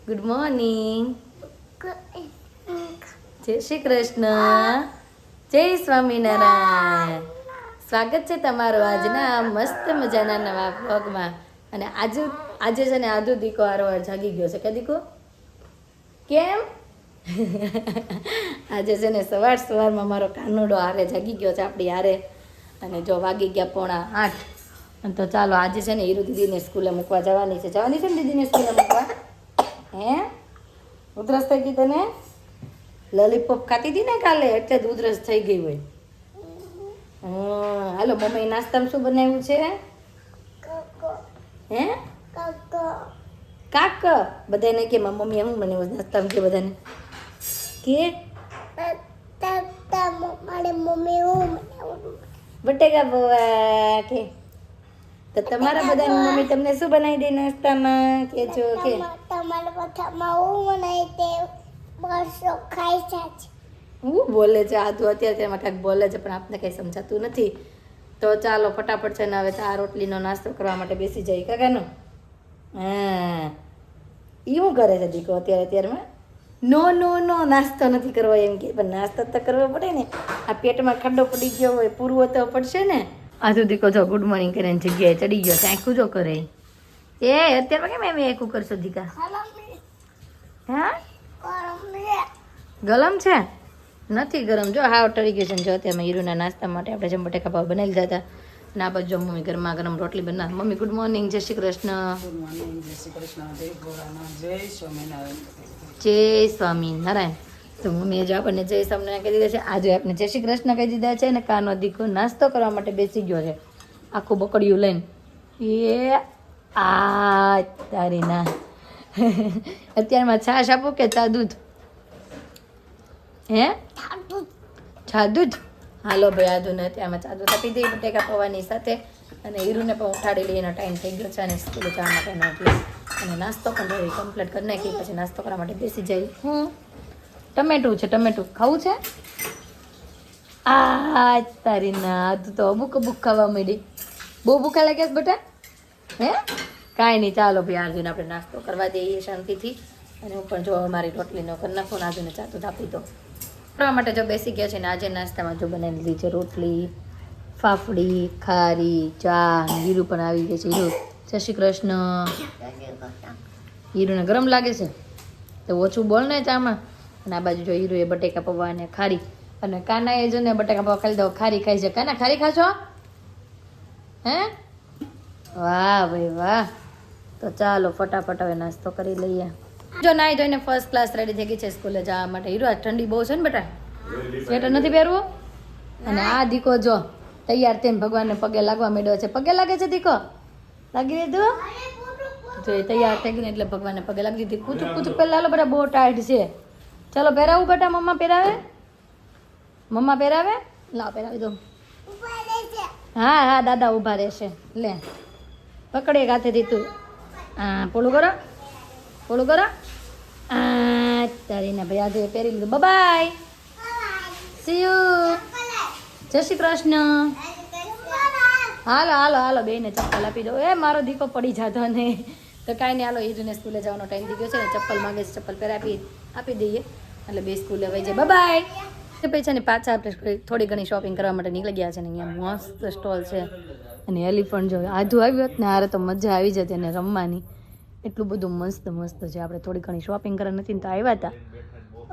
Good morning. જય શ્રી કૃષ્ણ. જય સ્વામિનારાયણ. સ્વાગત છે તમારું આજના મસ્ત મજાના નવા વ્લોગમાં. અને આજે છે ને આધુ દીકો હારો જાગી ગયો છે. કે દીકો કેમ? આજે છે ને સવારમાં મારો કાનુડો હારે જાગી ગયો છે આપણી હારે. અને જો વાગી ગયા 7:45. તો ચાલો આજે છે ને હીરુ દીદીને સ્કૂલે મૂકવા જવાની છે. જવાની છે ને દીદીને સ્કૂલે મૂકવા? હે ઉધરસ થઈ ગઈ તને? લોલીપોપ ખાતી હતી ને કાલે એટલે જ ઉધરસ થઈ ગઈ હોય. હાલો મમ્મી નાસ્તામાં શું બનાવ્યું છે? હે કાક બધાને કે મમ્મી શું બનાવ્યું નાસ્તામાં? કે બધાને કે બટેકા પૌવા કે તો તમારા બધાની મમ્મી તમને શું બનાવી દે નાસ્તામાં? કે જો કે તમારા પથામાં હું બનાવી દે બસો ખાઈ જાય. હું બોલે છે આધુ અત્યારે કાંઈક બોલે છે પણ આપને કંઈ સમજાતું નથી. તો ચાલો ફટાફટ છે ને હવે તો આ રોટલીનો નાસ્તો કરવા માટે બેસી જાય. કાકાનો હા એ શું કરે છે દીકો અત્યારમાં? નો નાસ્તો નથી કરવો એમ કે. પણ નાસ્તો તો કરવો પડે ને. આ પેટમાં ખડ્ડો પડી ગયો હોય પૂરવો તો પડશે ને. આધુ દીકો જો ગુડ મોર્નિંગ કરીને જગ્યાએ ચડી ગયો છે. આખું જો કરે એ અત્યારમાં કેમ એમ આખું કરશો દીકા? હા ગરમ છે? નથી ગરમ. જો હાવ ટળી ગયું છે ને. જો અત્યારમાં હીરુના નાસ્તા માટે આપણે જેમ બટેકા પાવ બનાવી લીધા હતા. અને આ બાજુ મમ્મી ગરમા ગરમ રોટલી બનાવ. Mummy good morning. જય શ્રી કૃષ્ણ. Good morning. જય શ્રી કૃષ્ણ. જય ભોળાનાથ. જય સ્વામિનારાયણ. જય સ્વામિનારાયણ. તો મમ્મીએ જો આપણને જય સ્વામિનારાયણ કહી દીધા છે. આજે આપણે જય શ્રી કૃષ્ણ કહી દીધા છે. અને કાનો દીકો નાસ્તો કરવા માટે બેસી ગયો છે આખું બકડિયું લઈને. એ આ તારી ના અત્યારમાં છાશ આપો કે ચા દૂધ? હે ચા દૂધ? હાલો ભાઈ આધુને અત્યારમાં ચા દૂધ આપી દઈ બટેકા પૌવાની સાથે. અને હીરુને પણ ઉઠાડી લઈ. એનો ટાઈમ થઈ ગયો છે અને સ્કૂલે જવા માટેનો એટલે. અને નાસ્તો પણ જોઈ કમ્પ્લીટ કરી નાખી પછી નાસ્તો કરવા માટે બેસી જાય. ટમેટું છે. ટમેટું ખાવું છે? આ તારી ના આધુ તો અબુક ખાવા માંડી. બહુ ભૂખા લાગ્યા છે બેટા? હે કાંઈ નહીં ચાલો ભાઈ આર્જુને આપણે નાસ્તો કરવા દઈએ શાંતિથી. અને હું પણ જો મારી રોટલીનો કરી નાખું. આર્જુને ચા દૂધ આપી દો. કરવા માટે જો બેસી ગયા છે ને આજે નાસ્તામાં જો બનાવી લીધી છે રોટલી, ફાફડી, ખારી, ચા. હીરુ પણ આવી ગઈ છે. હીરુ જય શ્રી કૃષ્ણ. હીરુને ગરમ લાગે છે તો ઓછું બોલ ને ચામાં. અને આ બાજુ જો હીરુએ બટેકા પૌવા અને ખારી. અને કાનાએ જો ને બટેકા પૌવા ખાઈ દો ખારી ખાઈ છે. કાના ખારી ખાશો? હે વાહ ભાઈ વાહ. તો ચાલો ફટાફટ હવે નાસ્તો કરી લઈએ. જો નાઈ જોઈને ફર્સ્ટ ક્લાસ રેડી થઈ ગઈ છે સ્કૂલે જવા માટે. હીરો આજ ઠંડી બહુ છે ને બેટા? સ્વેટર નથી પહેરવું? અને આ દીકો જો તૈયાર થઈને ભગવાનને પગે લાગવા માંડ્યો છે. પગે લાગે છે દીકો? લાગી દીધું? જો એ તૈયાર થઈ ગઈ એટલે ભગવાનને પગે લાગી દીધી. કૂચુક પહેલા હાલો બેટા બહુ ટાઈટ છે. ચાલો પહેરાવું બેટા? મમ્મા પહેરાવે? મમ્મા પહેરાવે? લાવ પહેરાવી દો. હા દાદા ઊભા રહેશે. લે પકડે હાથેથી તું. હા પોલું કરો તારી ને ભાઈ આજે પહેરી લીધું. Bye see you. જય શ્રી કૃષ્ણ. હાલો બેને ચપ્પલ આપી દો. એ મારો દીકો પડી જાતો ને. તો કાંઈ નહીં હાલો હીરુને સ્કૂલે જવાનો ટાઈમ થઈ ગયો છે ને. ચપ્પલ માંગે છે ચપ્પલ પહેરાવી આપી દઈએ એટલે બે સ્કૂલે વહી જાય. બાય. પછી છે ને પાછા આપણે થોડી ઘણી શોપિંગ કરવા માટે નીકળી ગયા છે ને. અહીંયા મસ્ત સ્ટોલ છે. અને એલિફન્ટ જો આધુ આવ્યું હોત ને હારે તો મજા આવી જતી એને રમવાની. એટલું બધું મસ્ત છે. આપણે થોડી ઘણી શોપિંગ કરવા નથી ને તો આવ્યા હતા.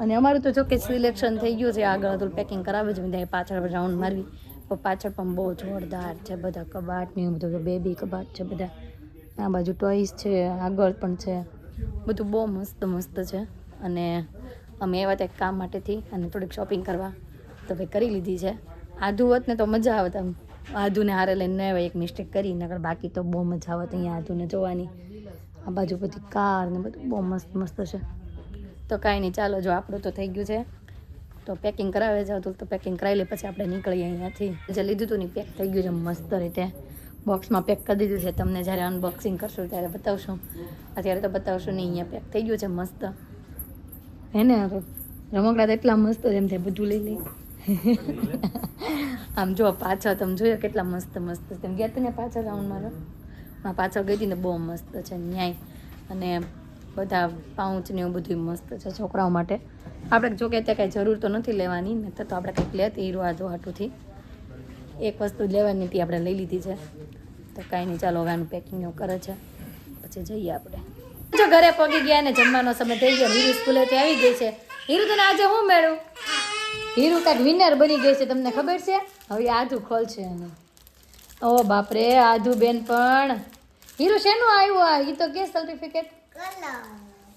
અને અમારું તો જો કે સિલેક્શન થઈ ગયું છે. આગળ હતું પેકિંગ કરાવે છે બધા. પાછળ રાઉન્ડ મારવી પણ પાછળ પણ બહુ જોરદાર છે બધા કબાટ ને એવું બધું. બેબી કબાટ છે બધા. આ બાજુ ટોયસ છે. આગળ પણ છે. બધું બહુ મસ્ત છે. અને અમે એવા ત્યાં કામ માટેથી અને થોડીક શોપિંગ કરવા તો ભાઈ કરી લીધી છે. આધુ હોત ને તો મજા આવત. આમ આધુને હારે લઈને ન આવ્યા એક મિસ્ટેક કરી. નકર બાકી તો બહુ મજા આવત અહીંયા આધુને જોવાની. આ બાજુ બધી કાર ને બધું બહુ મસ્ત છે. તો કાંઈ નહીં ચાલો જો આપણું તો થઈ ગયું છે. તો પેકિંગ કરાવે જાવ તો પેકિંગ કરાવી લે પછી આપણે નીકળીએ અહીંયાથી. જે લીધું હતું ને પેક થઈ ગયું છે મસ્ત રીતે. બોક્સમાં પેક કરી દીધું છે. તમને જ્યારે અનબોક્સિંગ કરશું ત્યારે બતાવશું. અત્યારે તો બતાવશું નહીં. અહીંયા પેક થઈ ગયું છે મસ્ત. હે ને રમકડા તો એટલા મસ્ત એમ થાય બધું લઈ આમ જો પાછળ તમે જોયો કેટલા મસ્ત તેમ ગયા હતા ને પાછળ રાઉન્ડ મારો. પાછળ ગઈ હતી ને બહુ મસ્ત છે ન્યાય. અને બધા પાઉચ ને એવું બધું મસ્ત છે છોકરાઓ માટે. આપણે જો કે ત્યાં કાંઈ જરૂર તો નથી લેવાની ને તો આપણે કંઈક લેતી હીરો આજો હાટુથી એક વસ્તુ લેવાની હતી આપણે લઈ લીધી છે. તો કાંઈ નહીં, ચાલો હવે આનું પેકિંગ એવું કરે છે પછી જઈએ આપણે. જો ઘરે પગી ગયા ને જમવાનો સમય થઈ ગયો. હીરુ સ્કૂલેથી આવી ગઈ છે. હીરુ તને આજે હું મેળવું? હીરુ કાંઈક વિનર બની ગઈ છે, તમને ખબર છે? હવે આધું ખોલશે એને. ઓ બાપરે, આધુ બેન પણ. હીરુ શેનું આવ્યું આ? એ તો કે સર્ટિફિકેટ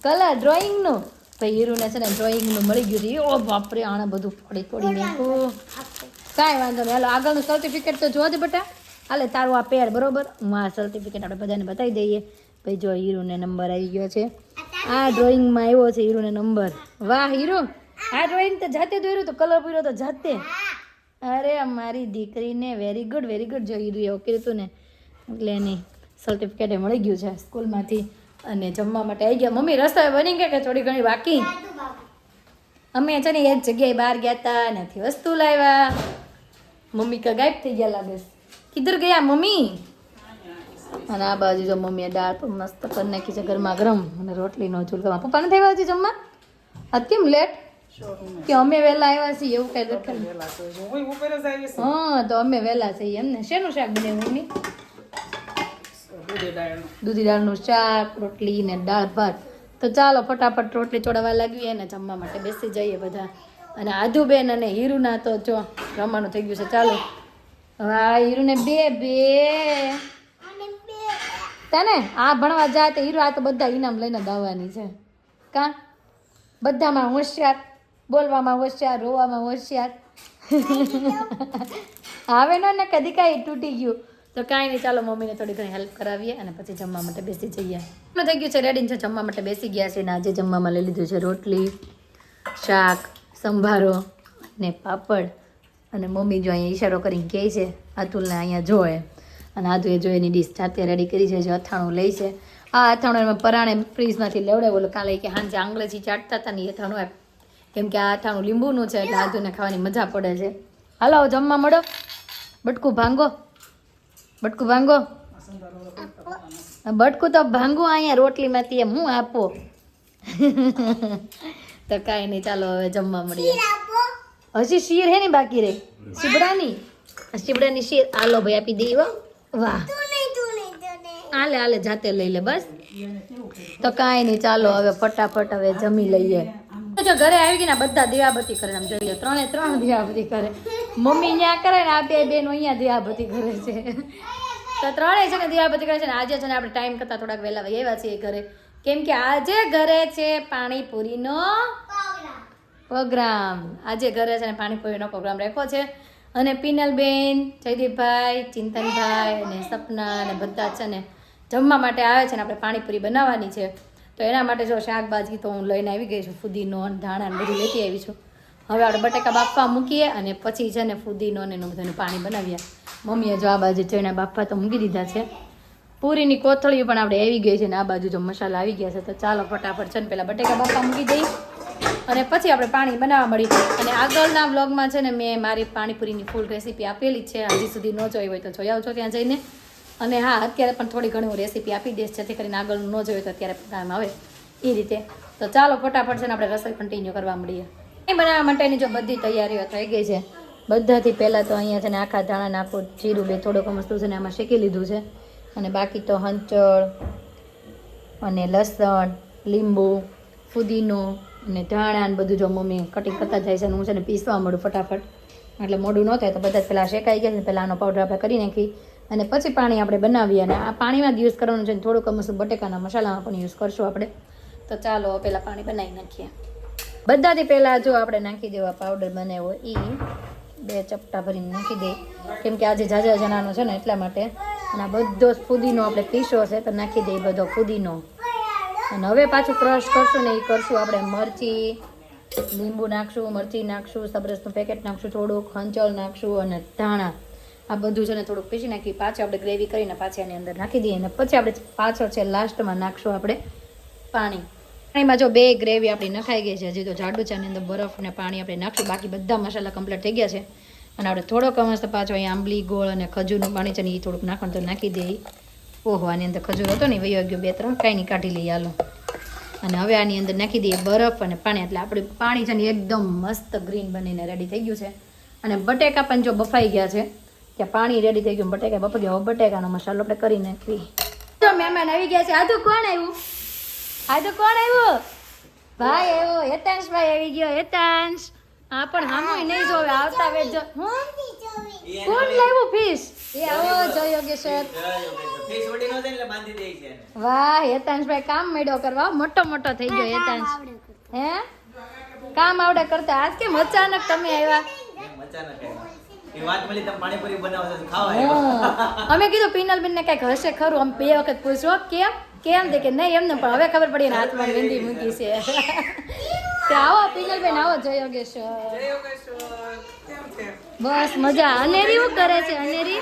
કલર ડ્રોઈંગનું. ભાઈ હીરુને છે ને ડ્રોઈંગનું મળી ગયું છે. ઓ બાપરે, આણે બધું ફોડી નાખ્યું. કાંઈ વાંધો નહીં, હાલો આગળનું સર્ટિફિકેટ તો જોજે બેટા. હાલે તારું આ પેર બરોબર. હું આ સર્ટિફિકેટ આપણે બધાને બતાવી દઈએ. ભાઈ જો હીરુને નંબર આવી ગયો છે. આ ડ્રોઈંગમાં આવ્યો છે હીરુને નંબર. વાહ હીરુ, આ ડ્રોઈંગ તો જાતે દોર્યું તો કલર પૂર્યો તો જાતે. અરે મારી દીકરીને વેરી ગુડ. જો હીરુ એવું કર્યું હતું ને એટલે એની સર્ટિફિકેટ મળી ગયું છે સ્કૂલમાંથી. અને જમવા માટે આવી ગયા. મમ્મી રસ્તા બની ગયા કે થોડી ઘણી બાકી? અમે છે ને એક જગ્યાએ બહાર ગયા હતા, ત્યાંથી વસ્તુ લાવ્યા. મમ્મી કા ગાયબ થઈ ગયા લાગે. કિધર ગયા મમ્મી? અને આ બાજુ જો મમ્મીએ દાળ પણ મસ્ત કરી નાખી છે ગરમા ગરમ અને રોટલીનો ચૂલકામાં. પપ્પા નથી આવ્યા હજી જમવા? આજ કેમ લેટ? કે અમે વહેલા આવ્યા છીએ એવું કઈ દેખાય? હા તો અમે વહેલા છીએ એમને. શેનું શાક બનાવ્યું મમ્મી? દૂધી દાળનું શાક, રોટલી ને દાળ ભાત. તો ચાલો ફટાફટ રોટલી ચોડાવવા લાગીએ અને જમવા માટે બેસી જઈએ બધા. અને આધુબેન અને હીરુના તો જો રમવાનું થઈ ગયું છે. ચાલો હા હીરુને બે તને આ ભણવા જાય તો હીરો આ તો બધા ઇનામ લઈને દાવાની છે. કા બધામાં હોશિયાર, બોલવામાં હોશિયાર, રોવામાં હોશિયાર. આવે ને કદી કાંઈ તૂટી ગયું તો કાંઈ નહીં. ચાલો મમ્મીને થોડી ઘણી હેલ્પ કરાવીએ અને પછી જમવા માટે બેસી જઈએ. થઈ ગયું છે રેડી છે, જમવા માટે બેસી ગયા છે. ને આજે જમવામાં લઈ લીધું છે રોટલી, શાક, સંભારો ને પાપડ. અને મમ્મી જો અહીંયા ઈશારો કરીને કહે છે અતુલને અહીંયા જોએ. અને આધુ એ જો એની ડીશ જાતે રેડી કરી છે. જે અથાણું લઈ છે. આ અથાણું એમાં પરાણે ફ્રીજમાંથી લેવડાવેલું. કાલે કે હાંજે આંગળેથી ચાટતા હતા ને એ અથાણું આપ. કેમ કે આ અથાણું લીંબુનું છે એટલે આધુને ખાવાની મજા પડે છે. હાલો જમવા મળો. બટકું ભાંગો. બટકું તો ભાંગો અહીંયા રોટલીમાંથી એમ હું આપો. તો કાંઈ નહીં, ચાલો હવે જમવા મળીએ. હજી શીર હે ને બાકી રે શીબડાની શીર. હાલો ભાઈ આપી દઈ. વાહ હાલે જાતે લઈ લે બસ. તો કાંઈ નહીં, ચાલો હવે ફટાફટ હવે જમી લઈએ. જો ઘરે આવી ગઈ ને બધા દીવાબત્તી કરે. આમ જોઈએ 3 દીવાબત્તી કરે. મમ્મી ત્યાં કરે ને આ બે બેનો અહીંયા દીવાબત્તી કરે છે. તો 3 છે ને દીવાબત્તી કરે છે. ને આજે છે ને આપણે ટાઈમ કરતાં થોડાક વહેલા આવ્યા છીએ ઘરે. કેમ કે આજે ઘરે છે પાણીપુરીનો પ્રોગ્રામ. આજે ઘરે છે ને પાણીપુરીનો પ્રોગ્રામ રાખ્યો છે. અને પિનલબેન, જયદીપભાઈ, ચિંતનભાઈ અને સપના અને બધા છે ને જમવા માટે આવે છે ને આપણે પાણીપુરી બનાવવાની છે. તો એના માટે જો શાકભાજી તો હું લઈને આવી ગઈ છું. ફુદીનો, ધાણા ને બધું લેતી આવી છું. હવે આપણે બટેકા બાફવા મૂકીએ અને પછી છે ને ફુદીનો ને એનું બધાનું પાણી બનાવીએ. મમ્મીએ જો આ બાજુ ચણા બાફવા તો મૂકી દીધા છે. પૂરીની કોથળીઓ પણ આપણે આવી ગઈ છે ને આ બાજુ જો મસાલા આવી ગયા છે. તો ચાલો ફટાફટ છે ને પહેલાં બટેકા બાફવા મૂકી દઈ અને પછી આપણે પાણી બનાવવા મળી. અને આગળના વ્લોગમાં છે ને મેં મારી પાણીપુરીની ફૂલ રેસીપી આપેલી છે. હજી સુધી ન જોઈ હોય તો જોઈ આવજો ત્યાં જઈને. અને હા અત્યારે પણ થોડી ઘણી હું રેસીપી આપી દઈશ જેથી કરીને આગળનું ન જોયું તો અત્યારે કામ આવે એ રીતે. તો ચાલો ફટાફટ છે ને આપણે રસોઈ કન્ટિન્યુ કરવા મળીએ. એ બનાવવા માટેની જો બધી તૈયારીઓ થઈ ગઈ છે. બધાથી પહેલાં તો અહીંયા છે ને આખા ધાણા નાખો, જીરું બે થોડોક મસ્ત છે ને આમાં શેકી લીધું છે. અને બાકી તો હંચળ અને લસણ, લીંબુ, ફુદીનો અને ધાણા ને બધું જો મમ્મી કટિંગ કરતા જાય છે. હું છે ને પીસવા મળું ફટાફટ એટલે મોડું ન થાય. તો બધા જ પહેલાં શેકાઈ ગયા છે. પહેલાં આનો પાવડર આપણે કરી નાખી અને પછી પાણી આપણે બનાવીએ. અને આ પાણીમાં જ યુઝ કરવાનું છે. થોડુંક મસ્ત બટેકાના મસાલામાં પણ યુઝ કરશું આપણે. તો ચાલો પહેલાં પાણી બનાવી નાખીએ. બધાથી પહેલાં જો આપણે નાખી દેવા પાવડર બનાવ્યો એ 2 ચપટા ભરીને નાખી દઈએ. કેમ કે આજે ઝાઝા જણાનો છે ને એટલા માટે. અને આ બધો ફુદીનો આપણે પીસો છે તો નાખી દઈએ બધો ફુદીનો. અને હવે પાછું ક્રશ કરશું ને એ કરશું આપણે મરચી, લીંબુ નાખશું, મરચી નાખશું, સબરસનું પેકેટ નાખશું, થોડુંક હંચળ નાખશું અને ધાણા. આ બધું છે ને થોડુંક પીસી નાખી. પાછી આપણે ગ્રેવી કરીને પાછી આની અંદર નાખી દઈએ. અને પછી આપણે પાછળ છે લાસ્ટમાં નાખશું આપણે પાણી. પાણીમાં જો 2 ગ્રેવી આપણી નખાઈ ગઈ છે. હજી તો જાડું છે. આની અંદર બરફ ને પાણી આપણે નાખશું. બાકી બધા મસાલા કમ્પ્લીટ થઈ ગયા છે. અને આપણે થોડોક મસ્ત પાછો અહીંયા આંબલી ગોળ અને ખજૂરનું પાણી છે ને એ થોડુંક નાખવાનું તો નાખી દઈએ. ઓહો આની અંદર ખજૂર હતો ને વયો ગયો 2-3 કાંઈ નહીં કાઢી લઈએ. હાલો અને હવે આની અંદર નાખી દઈએ બરફ અને પાણી, એટલે આપણું પાણી છે ને એકદમ મસ્ત ગ્રીન બનીને રેડી થઈ ગયું છે. અને બટેકા પણ જો બફાઈ ગયા છે, ત્યાં પાણી રેડી થઈ ગયું, બટેકા બફાઈ ગયા. હવે બટેકાનો મસાલો આપણે કરી નાખવી. તો મહેમાન આવી ગયા છે. આદુ કોણ આવ્યું? આદુ કોણ આવ્યું? ભાઈ આવ્યો, હેતાંશભાઈ આવી ગયો. હેતાંશ આ પણ હામુય નહીં જોવે, આવતા વેજ જો. હું કોણ લાવ્યું ફિશ? એ આવો જો યોગેશ્વર. વાહ હેતાંશભાઈ કામ મેળો કરવા, મોટો મોટો થઈ ગયો હેતાંશ. હે કામ આવડે કરતા. આજ કેમ અચાનક તમે આવ્યા? અમે કીધું પિનલબેન ને કઈક હશે ખરું, અમે 2 વખત પૂછ્યો કેમ કેમ દે કે નહીં એમને, પણ હવે ખબર પડી ને હાથમાં મહેંદી મૂકી છે. આવો પિનલબેન આવો જય યોગેશ્વર. બસ મજા. અનેરી શું કરે છે? અનેરી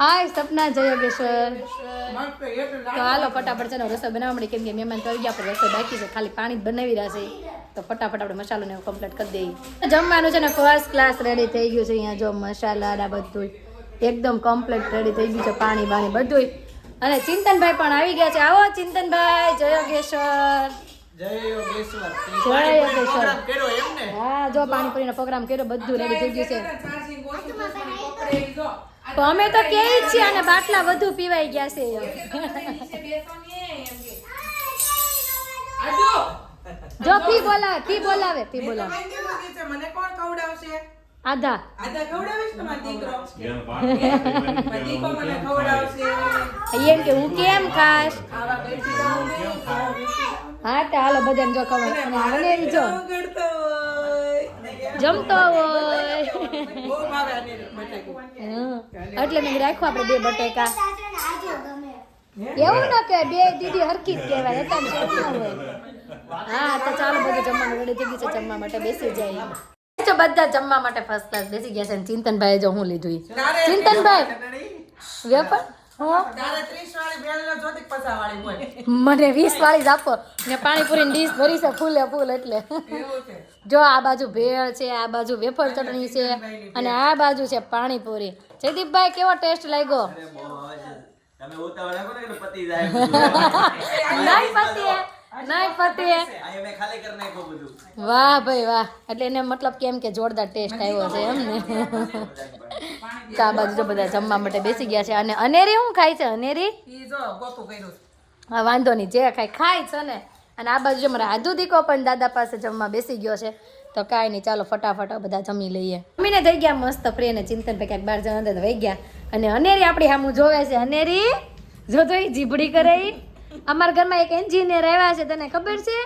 હાય સપના જય યોગેશ્વર. તો હાલો ફટાફટ છે ને રસોઈ બનાવવા મળી, કેમ કે મહેમાન તો આવી ગયા, પણ રસોઈ બાકી છે, ખાલી પાણી જ બનાવી રહ્યા છે. તો ફટાફટ આપણે મસાલો ને કમ્પ્લીટ કરી દઈએ. જમવાનું છે ને ફર્સ્ટ ક્લાસ રેડી થઈ ગયું છે. અહીંયા જો મસાલા ને બધું એકદમ કમ્પ્લીટ રેડી થઈ ગયું છે, પાણી બાણી બધું. અને ચિંતનભાઈ પણ આવી ગયા છે. આવો ચિંતનભાઈ જય યોગેશ્વર. જય યોગેશ્વર. હા જો પાણીપુરીનો પ્રોગ્રામ કર્યો, બધું રેડી થઈ ગયું છે. તો અમે તો કે જ છીએ અને બાટલા વધુ પીવાઈ ગયા છે. જો પી બોલાવે. મને કોણ ખવડાવશે? આધા ખવડાવીશ તો મારો દીકરો. દીકરો મને ખવડાવશે. એમ કે હું કેમ ખાસ? આવા બેસી જાઉં. હા તો હાલો બધાને જો ખબર. અને જો જમતો હોય એટલે મેં રાખ્યું આપણે 2 બટેકા. એવું ના કે 2 દીદી હરખી જ કહેવાય. હા તો ચાલો બધું જમવાનું રેડી થઈ ગયું છે, જમવા માટે બેસી જાય. બધા જમવા માટે ફર્સ્ટ ક્લાસ બેસી ગયા છે. ચિંતનભાઈ જો હું લીધું. ચિંતનભાઈ વેપર મને 20 વાળી જ આપો ને પાણીપુરી ડીશ ભરી છે ફૂલે ફૂલ. એટલે જો આ બાજુ ભેળ છે, આ બાજુ વેફર ચટણી છે અને આ બાજુ છે પાણીપુરી. જયદીપભાઈ કેવો ટેસ્ટ લાગ્યો? નહીં પતી. વાહ ભાઈ વાહ. એટલે એને મતલબ કેમ કે જોરદાર ટેસ્ટ આવ્યો છે એમ ને. તો આ બાજુ તો બધા જમવા માટે બેસી ગયા છે. અને અનેરી શું ખાય છે? અનેરી હા વાંધો નહીં, જે ખાય છે ને. અને આ બાજુ મારા આદુ દીકો પણ દાદા પાસે જમવા બેસી ગયો છે. તો કાંઈ નહીં, ચાલો ફટાફટ બધા જમી લઈએ. મમ્મીને થઈ ગયા મસ્ત ફ્રી ને ચિંતન ક્યાંક બહાર જવા વહી ગયા. અને અનેરી આપણી સામું જોવે છે. અનેરી જો તો જીભડી કરે. અમારા ઘરમાં એક એન્જિનિયર આવ્યા છે, તને ખબર છે?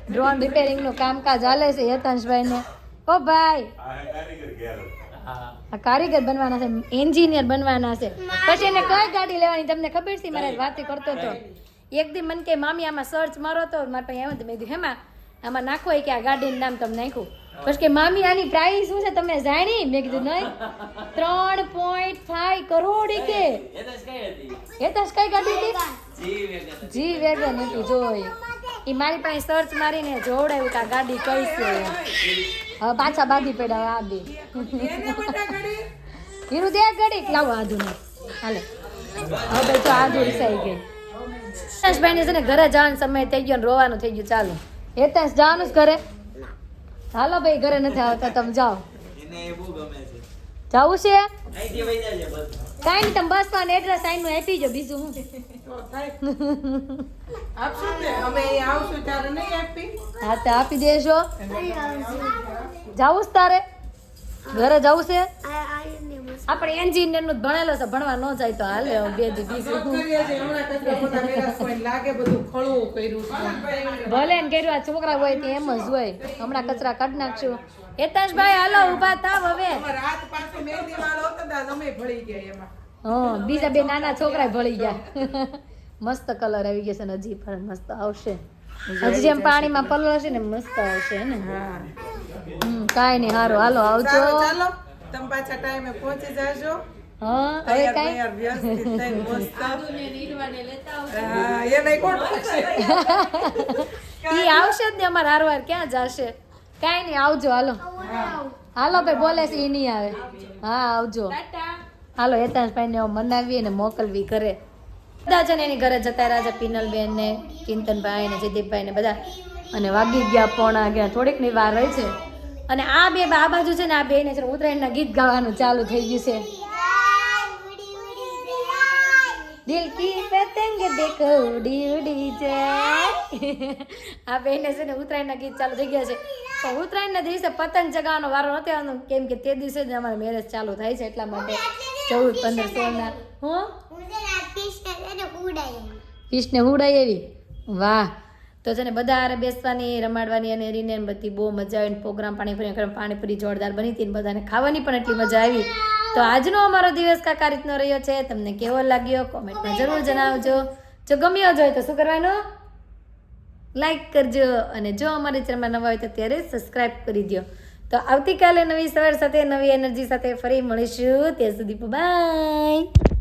ડ્રોન રિપેરિંગ નું કામકાજ ચાલે છે હેતાંશભાઈ ને. ઓ ભાઈ કારીગર બનવાના છે, એન્જિનિયર બનવાના છે. પછી એને કઈ ગાડી લેવાની તમને ખબર છે? મારે વાત કરતો હતો એક દી. મને કે મામી આમાં સર્ચ મારો તો મારા પાસે આવ્યો. મેં કીધું હેમાં આમાં નાખો કે આ ગાડીનું નામ તમે નાખ્યું. પછી કે મામી આની પ્રાઇસ શું છે તમે જાણી? મેં કીધું નહીં. 3.5 કરોડ. કે હેતાંશ કઈ ગાડી હતી? જી વેગન હતી. જોઈ એ મારી પાસે સર્ચ મારીને જોવડાવ્યું કે આ ગાડી કઈ છે. હવે પાછા બાંધી પડ્યા આ બી હીરું દે ગાડી લાવો આધુ ને હાલે. હવે તો આધુ રિસાઈ ગઈ. હેતાંશભાઈને છે ને ઘરે જવાનો સમય થઈ ગયો ને રોવાનું થઈ ગયું. ચાલો હેતાંશ જવાનું જ ઘરે. હાલો ભાઈ ઘરે નથી આવતા, તમે જાઓ. જવું છે કાંઈ નહીં, તમે બસ માં એડ્રેસ આઈનું આપી જો. બીજું હું હા તો આપી દેજો. જવું જ તારે ઘરે જવું છે? આપણે એન્જિનિયર નું ભણેલો છે, ભણવા ન જાય તો હાલે. 2 દી બીજું ભલે ને કર્યું. આ છોકરા હોય તે એમ જ હોય. હમણાં કચરા કાઢી નાખશું. હેતાંશભાઈ હાલો ઊભા થાવ હવે. હા બીજા 2 નાના છોકરા ભળી ગયા. મસ્ત કલર આવી ગયો છે ને હજી પણ મસ્ત આવશે. હજી જેમ પાણીમાં પલળ છે ને મસ્ત આવશે ને. કાંઈ નહીં, સારું હાલો આવજો. તમે પાછા ટાઈમે પહોંચી જાજો. હા હવે કાંઈ તૈયાર વ્યવસ્થિત થઈને મસ્ત હા, એને કોણ રાખશે? ઈ આવશે જ ને અમારે હારવાર ક્યાં જશે કાંઈ નહીં આવજો હાલો હાલો ભાઈ બોલે છે ઈ નહીં આવે હા આવજો હાલો હેતાંશભાઈ ને મનાવીએ ને મોકલવી ઘરે બધા છે ને એની ઘરે જતા રહ્યા છે પિનલબેન ને ચિંતનભાઈ ને જયદીપભાઈ ને બધા અને વાગી ગયા પોણા ગયા થોડીક ની વાર રહી છે અને આ બાજુ છે ને આ બે ને છે ને ઉત્તરાયણના ગીત ગાવાનું ચાલુ થઈ ગયું છે દિલ કી પતંગ દેખો ઉડી ઉડી જાય આ બેને છે ને ઉત્તરાયણના ગીત ચાલુ થઈ ગયા છે તો ઉત્તરાયણના દિવસે પતંગ ચગાવવાનો વારો નથી આવવાનો કેમ કે તે દિવસે જ અમારે મેરેજ ચાલુ થાય છે એટલા માટે 14, 15, 16 ના હું ફિશને હુડાય એવી વાહ તો છે ને બધા હારે બેસવાની રમાડવાની અને રીને બધી બહુ મજા આવી પ્રોગ્રામ પાણીપુરી જોરદાર બની હતી બધાને ખાવાની પણ એટલી મજા આવી તો આજનો અમારો દિવસ કાકા રીતનો રહ્યો છે તમને કેવો લાગ્યો કોમેન્ટમાં જરૂર જણાવજો જો ગમ્યો જ હોય તો શું કરવાનું લાઈક કરજો અને જો અમારી ચેનલમાં નવા હોય તો ત્યારે સબસ્ક્રાઈબ કરી દો તો આવતીકાલે નવી સવાર સાથે નવી એનર્જી સાથે ફરી મળીશું ત્યાં સુધી બાય